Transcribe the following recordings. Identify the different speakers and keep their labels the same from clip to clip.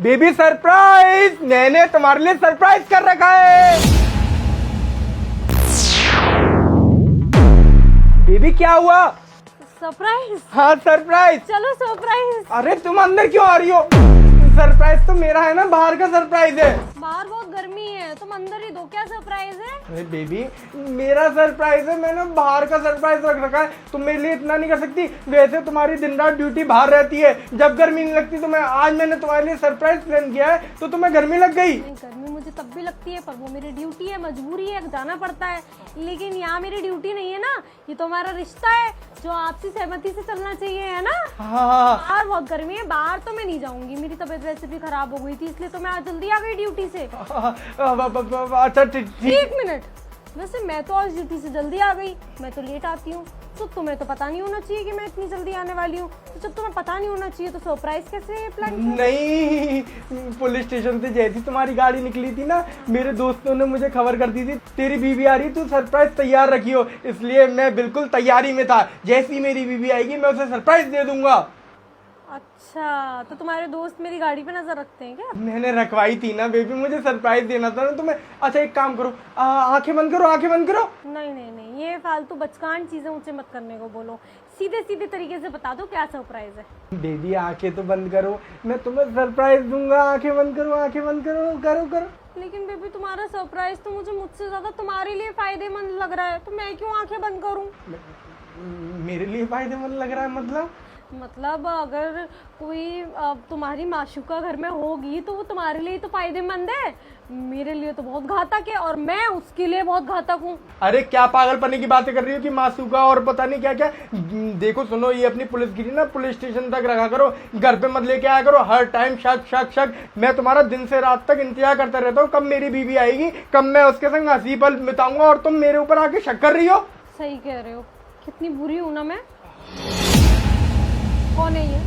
Speaker 1: Baby surprise, मैंने तुम्हारे लिए सरप्राइज कर रखा है। बेबी क्या हुआ?
Speaker 2: सरप्राइज?
Speaker 1: हाँ सरप्राइज।
Speaker 2: चलो सरप्राइज।
Speaker 1: अरे तुम अंदर क्यों आ रही हो? सरप्राइज तो मेरा है ना, बाहर का सरप्राइज है।
Speaker 2: बाहर बहुत गर्मी है, तुम अंदर ही दो। क्या सरप्राइज है?
Speaker 1: अरे बेबी मेरा सरप्राइज है, मैंने बाहर का सरप्राइज रख रखा है। तुम मेरे लिए इतना नहीं कर सकती? वैसे तुम्हारी दिन रात ड्यूटी बाहर रहती है, जब गर्मी नहीं लगती तुम्हें। आज मैंने तुम्हारे लिए सरप्राइज प्लान किया है तो तुम्हें गर्मी लग गई।
Speaker 2: नहीं, गर्मी मुझे तब भी लगती है, पर वो मेरी ड्यूटी है, मजबूरी है, जाना पड़ता है। लेकिन यहाँ मेरी ड्यूटी नहीं है ना, ये तो हमारा रिश्ता है जो आपसी सहमति से चलना चाहिए, है ना?
Speaker 1: हाँ।
Speaker 2: बाहर बहुत गर्मी है, बाहर तो मैं नहीं जाऊंगी। मेरी तबीयत वैसे भी खराब हो गई थी, इसलिए तो मैं आज जल्दी आ गई ड्यूटी से।
Speaker 1: अच्छा ठीक।
Speaker 2: एक मिनट, वैसे मैं तो आज ड्यूटी से जल्दी आ गई, मैं तो लेट आती हूँ। तो तुम्हें तो पता नहीं होना चाहिए कि मैं इतनी जल्दी आने वाली हूँ। तो जब तुम्हें पता नहीं होना चाहिए तो सरप्राइज कैसे प्लान किया?
Speaker 1: नहीं, पुलिस स्टेशन से जैसी तुम्हारी गाड़ी निकली थी ना, मेरे दोस्तों ने मुझे खबर कर दी थी तेरी बीवी आ रही, तू सरप्राइज तैयार रखियो। इसलिए मैं बिल्कुल तैयारी में था। जैसी मेरी बीवी आएगी मैं उसे सरप्राइज दे दूंगा।
Speaker 2: अच्छा, तो तुम्हारे दोस्त मेरी गाड़ी पे नजर रखते हैं क्या?
Speaker 1: मैंने रखवाई थी ना बेबी, मुझे सरप्राइज देना था ना तुम्हें। अच्छा एक काम करो, आंखें बंद करो, आंखें बंद करो।
Speaker 2: नहीं नहीं नहीं, ये फालतू बचकान चीजें मुझसे मत करने को बोलो। सीधे सीधे तरीके से बता दो क्या सरप्राइज है।
Speaker 1: बेबी आंखें तो बंद करो, मैं तुम्हें सरप्राइज दूंगा। आंखें बंद करो, आंखें बंद करो, करो करो।
Speaker 2: लेकिन बेबी तुम्हारा सरप्राइज तो मुझे मुझसे ज्यादा तुम्हारे लिए फायदेमंद लग रहा है, तो मैं क्यों आंखें बंद करूं?
Speaker 1: मेरे लिए फायदेमंद लग रहा है
Speaker 2: मतलब अगर कोई तुम्हारी माशूका घर में होगी तो वो तुम्हारे लिए तो फायदेमंद है, मेरे लिए तो बहुत घातक है, और मैं उसके लिए बहुत घातक हूँ।
Speaker 1: अरे क्या पागलपने की बातें कर रही हो कि मासूका और पता नहीं क्या क्या। देखो सुनो, ये अपनी पुलिसगिरी ना पुलिस स्टेशन तक रखा करो, घर पे मत लेके आया करो हर टाइम। शक शक शक, मैं तुम्हारा दिन से रात तक इंतजार करता रहता हूँ कब मेरी बीवी आएगी, कब मैं उसके संग हंसी पल बिताऊंगा, और तुम मेरे ऊपर आके शक कर रही हो।
Speaker 2: सही कह रहे हो, कितनी बुरी हूँ ना मैं। कौन है ये?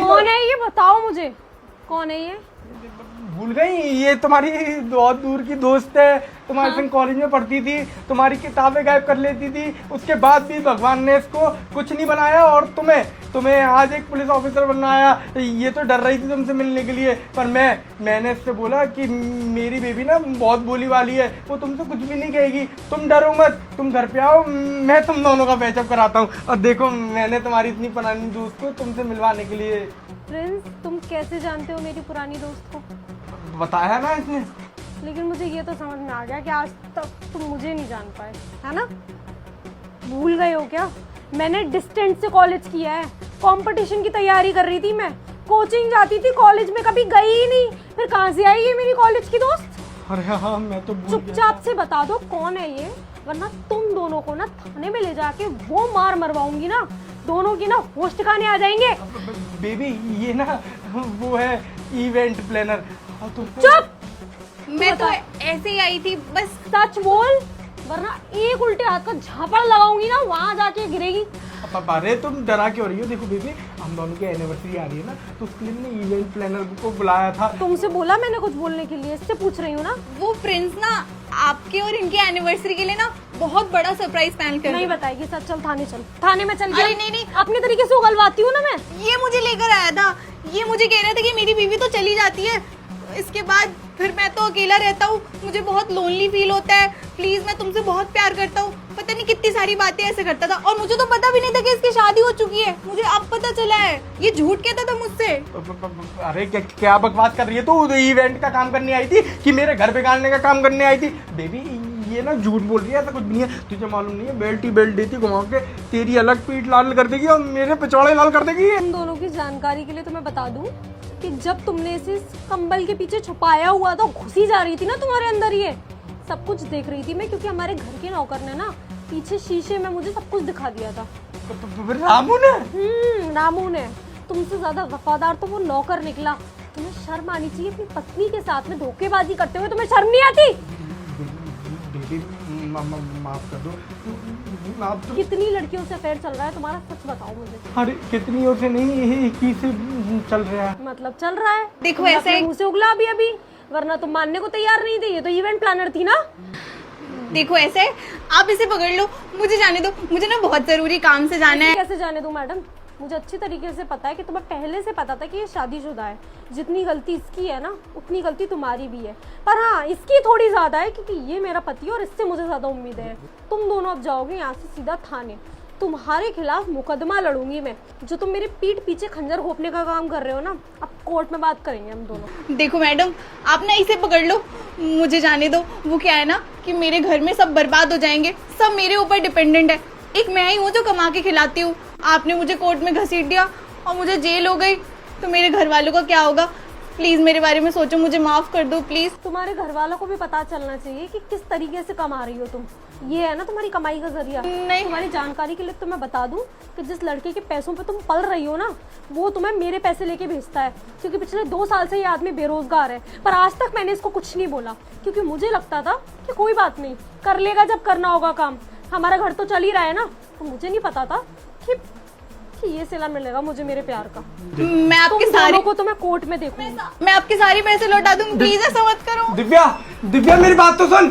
Speaker 2: कौन है ये? बताओ मुझे, कौन है ये?
Speaker 1: भूल गई? ये तुम्हारी बहुत दूर की दोस्त है, तुम्हारे संग कॉलेज में पढ़ती थी, तुम्हारी किताबें गायब कर लेती थी, उसके बाद भी भगवान ने इसको कुछ नहीं बनाया और तुम्हें आज एक पुलिस ऑफिसर बनाया। ये तो डर रही थी तुमसे मिलने के लिए, पर मैंने इससे बोला कि मेरी बेबी ना बहुत बोली वाली है, वो तुमसे कुछ भी नहीं कहेगी, तुम डरो मत, तुम घर पे आओ, मैं तुम दोनों का पैचअप कराता हूँ। और देखो मैंने तुम्हारी इतनी पुरानी दोस्त को तुमसे मिलवाने के लिए।
Speaker 2: प्रिंस, तुम कैसे जानते हो मेरी पुरानी दोस्त को?
Speaker 1: बताया ना इसने।
Speaker 2: लेकिन मुझे ये तो समझ में आ गया कि आज तक तुम मुझे नहीं जान पाए, है ना? भूल गए हो क्या? मैंने डिस्टेंस से कॉलेज किया है, कंपटीशन की तैयारी कर रही थी मैं, कोचिंग जाती थी, कॉलेज में कभी गई ही नहीं। फिर कहाँ से आई ये मेरी कॉलेज की दोस्त?
Speaker 1: अरे हाँ, मैं तो
Speaker 2: चुपचाप से बता दो कौन है ये, वरना तुम दोनों को ना थाने में ले जाके वो मार मरवाऊंगी ना, दोनों की ना होश ठिकाने आ जाएंगे।
Speaker 1: बेबी ये ना वो है इवेंट प्लानर।
Speaker 2: चुप!
Speaker 3: मैं तो ऐसे ही आई थी बस।
Speaker 2: सच बोल, वरना एक उल्टे हाथ का झापड़ लगाऊंगी ना, वहां जाके गिरेगी।
Speaker 1: अरे तुम डरा क्यों रही हो? देखो बेबी, हम दोनों की एनिवर्सरी आ रही है ना, तो उसके लिए मैंने इवेंट प्लानर को बुलाया था।
Speaker 2: तुमसे बोला मैंने कुछ बोलने के लिए, इससे पूछ रही हूँ ना।
Speaker 3: वो प्रिंस ना आपके और इनके एनिवर्सरी के लिए ना बहुत बड़ा सरप्राइज प्लान कर
Speaker 2: नहीं बताएगी सच? चल थाने चल, थाने में चल।
Speaker 3: अरे नहीं,
Speaker 2: अपने तरीके से उगलवाती हूँ ना मैं।
Speaker 3: ये मुझे लेकर आया था, ये मुझे कह रहा था कि मेरी बीवी तो चली जाती है, इसके बाद फिर मैं तो अकेला रहता हूँ, मुझे बहुत लोनली फील होता है, प्लीज मैं तुमसे बहुत प्यार करता हूँ। पता नहीं कितनी सारी बातें ऐसे करता था, और मुझे तो पता भी नहीं था कि इसकी शादी हो चुकी है, मुझे अब पता चला है। ये झूठ कहता था मुझसे।
Speaker 1: अरे क्या बकवास कर रही है तू? इवेंट का काम करने आई थी कि मेरे घर बिगाड़ने का काम करने आई थी? बेबी ये ना झूठ बोल रही है, ऐसा कुछ भी नहीं है। तुझे मालूम नहीं है, बेल्ट ही बेल्ट देती घुमा के, तेरी अलग पीठ लाल कर देगी और मेरे पिछौड़े लाल कर देगी।
Speaker 2: तुम दोनों की जानकारी के लिए तो मैं बता दूं कि जब तुमने इसे कंबल के पीछे छुपाया हुआ तो घुसी जा रही थी ना तुम्हारे अंदर, ये सब कुछ देख रही थी मैं, क्योंकि हमारे घर के नौकर ने ना पीछे शीशे में मुझे सब कुछ दिखा दिया था।
Speaker 1: रामू ने?
Speaker 2: रामू ने। तुमसे ज्यादा वफादार तो वो नौकर निकला। तुम्हें शर्म आनी चाहिए, अपनी पत्नी के साथ में धोखेबाजी करते हुए तुम्हें शर्म नहीं आती?
Speaker 1: माफ कर दो।
Speaker 2: कितनी लड़कियों से अफेयर चल रहा है तुम्हारा, सच बताओ मुझे।
Speaker 1: अरे कितनी से नहीं, एक ही से चल रहा है।
Speaker 2: मतलब चल रहा है?
Speaker 3: देखो ऐसे
Speaker 2: मुंह से उगला अभी, वरना तुम मानने को तैयार नहीं थे। ये तो इवेंट प्लानर थी ना।
Speaker 3: देखो ऐसे आप इसे पकड़ लो, मुझे जाने दो, मुझे ना बहुत जरूरी काम से जाना है।
Speaker 2: कैसे जाने दूं मैडम? मुझे अच्छी तरीके से पता है कि तुम्हें पहले से पता था कि ये शादीशुदा है। जितनी गलती इसकी है ना, उतनी गलती तुम्हारी भी है। पर हाँ, इसकी थोड़ी ज़्यादा है क्योंकि ये मेरा पति है और इससे मुझे ज़्यादा उम्मीदें हैं। तुम दोनों अब जाओगे यहाँ से सीधा थाने। तुम्हारे खिलाफ मुकदमा लड़ूंगी मैं। जो तुम मेरे पीठ पीछे खंजर घोंपने का काम कर रहे हो ना, अब कोर्ट में बात करेंगे हम दोनों।
Speaker 3: देखो मैडम, आप ना इसे पकड़ लो, मुझे जाने दो। वो क्या है ना कि मेरे घर में सब बर्बाद हो जाएंगे, सब मेरे ऊपर डिपेंडेंट है। एक मैं ही हूँ जो कमा के खिलाती हूँ। आपने मुझे कोर्ट में घसीट दिया और मुझे जेल हो गई, तो मेरे घर वालों का क्या होगा? प्लीज मेरे बारे में सोचो, मुझे माफ कर दो प्लीज।
Speaker 2: तुम्हारे घर वालों को भी पता चलना चाहिए कि किस तरीके से कमा रही हो तुम। ये है ना तुम्हारी कमाई का जरिया।
Speaker 3: नहीं।
Speaker 2: तुम्हारी जानकारी के लिए तो मैं बता दूं कि जिस लड़के के पैसों पे तुम पल रही हो ना, वो तुम्हें मेरे पैसे लेके भेजता है। क्योंकि पिछले 2 साल से ये आदमी बेरोजगार है, पर आज तक मैंने इसको कुछ नहीं बोला क्योंकि मुझे लगता था कि कोई बात नहीं, कर लेगा जब करना होगा काम। हमारा घर तो चल ही रहा है ना, तो मुझे नहीं पता था कि ये सिला मिलेगा मुझे मेरे प्यार का।
Speaker 3: मैं आपके
Speaker 2: तुम
Speaker 3: सारे
Speaker 2: दोनों को तो मैं कोर्ट में देखूंगी।
Speaker 3: मैं आपके सारे पैसे लौटा दूंगी, प्लीज ऐसा मत करो।
Speaker 1: दिव्या, दिव्या मेरी बात तो सुन।